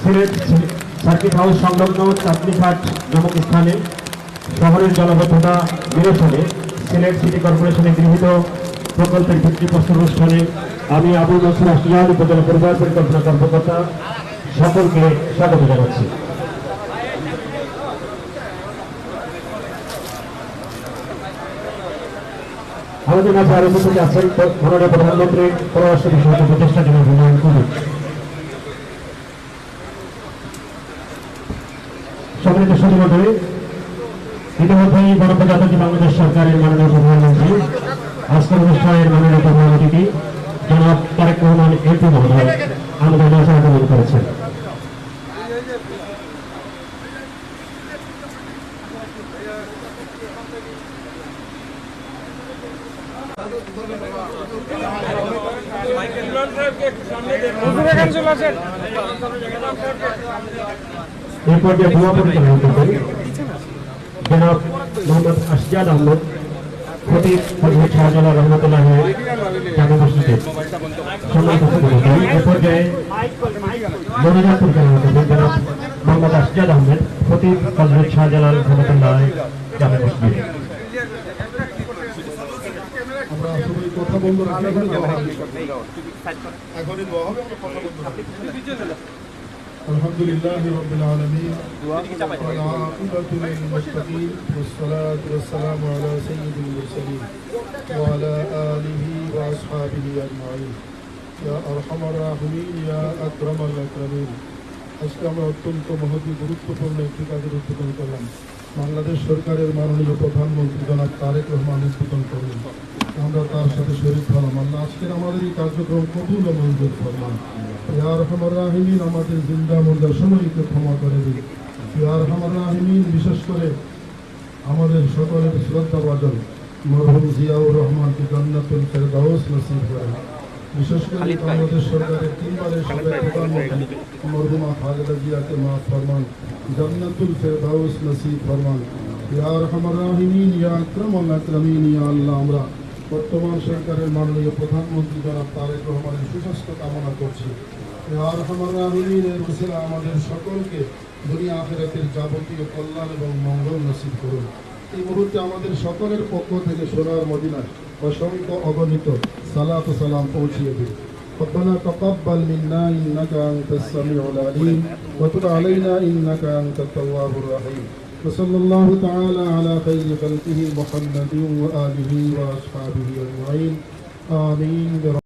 Sylhet circuit house সংলগ্ন চাঁদনীঘাট নামক স্থানে শহরের জলাবদ্ধতা নিরসনে সিলেট সিটি কর্পোরেশনে গৃহীত প্রকল্পের ভিত্তিপ্রস্তর অনুষ্ঠানে আমি আবুল নসর আসিয়াদ উপজেলা পরিবার পরিকল্পনা কর্মকর্তা সকলকে স্বাগত জানাচ্ছি। আমাদের মাঝে আরো উপস্থিত আছেন মাননীয় প্রধানমন্ত্রী পররাষ্ট্র বিষয়ক উপদেষ্টা জনাব হুমায়ুন কবির। সম্মানিত সুধীমণ্ডলী, ইতিমধ্যেই গণপ্রজাতন্ত্রী বাংলাদেশ সরকারের মাননীয় প্রধানমন্ত্রী আজকের অনুষ্ঠানের মাননীয় প্রধান অতিথি জনাব তারেক রহমান এমপি মহোদয় আমাদের মাঝে আগমন করেছেন। এই পর্যায়ে দোয়া পরিচালনা করবেন জনাব মোহাম্মদ আসজাদ আহমদ, খতিব হযরত শাহজালাল রহমাতুল্লাহ জামে মসজিদের সম্মানিত সভাপতি। এই পর্যায়ে মোনাজাত পরিচালনা করবেন জনাব মোহাম্মদ আসজাদ আহমদ, খতিব হযরত শাহজালাল রহমাতুল্লাহ জামে মসজিদে। আমরা সবাই কথা বলবো, এখনই দোয়া হবে, আমরা কথা বলবো। আলহামদুলিল্লাহ রাব্বিল আলামিন ওয়া আকিবাতুল মুত্তাকিন ওয়াসসালাতু ওয়াসসালামু আলা সাইয়্যিদিল মুরসালিন ওয়া আলা আলিহি ওয়া আসহাবিহি আজমাইন ইয়া আরহামার রাহিমিন ইয়া আকরামাল আকরামিন। আজকে আমরা অত্যন্ত মহৎ গুরুত্বপূর্ণ একটি কাজের উদ্বোধন করলাম। বাংলাদেশ সরকারের মাননীয় প্রধানমন্ত্রী জনাব তারেক রহমান উদ্বোধন করলেন। আমরা তার সাথে শরীক হলাম। আল্লাহ আজকের আমাদের এই কার্যক্রম কবুল ও মঞ্জুর ফরমান। ইয়া আরহামার রাহিমিন, আমাদের জিন্দা মুর্দা সময়কে ক্ষমা করে দিন। ইয়া আরহামার রাহিমিন, বিশেষ করে আমাদের সকলের শ্রদ্ধাভাজন মরহুম জিয়াউর রহমানকে জান্নাতুল ফেরদাউস নসিব করেন। বিশেষ করে বাংলাদেশ সরকারের তিনবারের সাবেক প্রধানমন্ত্রী মরহুমা খালেদা জিয়াকে মাফ ফরমান, জান্নাতুল ফেরদাউস নসিব ফরমান। ইয়া আরহামার রাহিমিন ইয়া আকরামাল আকরামিন। ইয়া আল্লাহ, আমরা বর্তমান সরকারের মাননীয় প্রধানমন্ত্রী জনাব তারেক রহমানের সুস্বাস্থ্য কামনা করছি। ইয়া আরহামার রাহিমিন, এর ওসিলা আমাদের সকলকে দুনিয়া আখিরাতের যাবতীয় কল্যাণ এবং মঙ্গল নসিব করুন। এই মুহূর্তে আমাদের সকলের পক্ষ থেকে সোনার মদিনায় অসংখ্য অগণিত সালাত ও সালাম পৌঁছিয়ে দিন। ربنا تقبل منا إنك أنت السميع العليم وتب علينا إنك أنت التواب الرحيم وصلى الله تعالى على خير خلقه محمد وآله وأصحابه أجمعين آمين.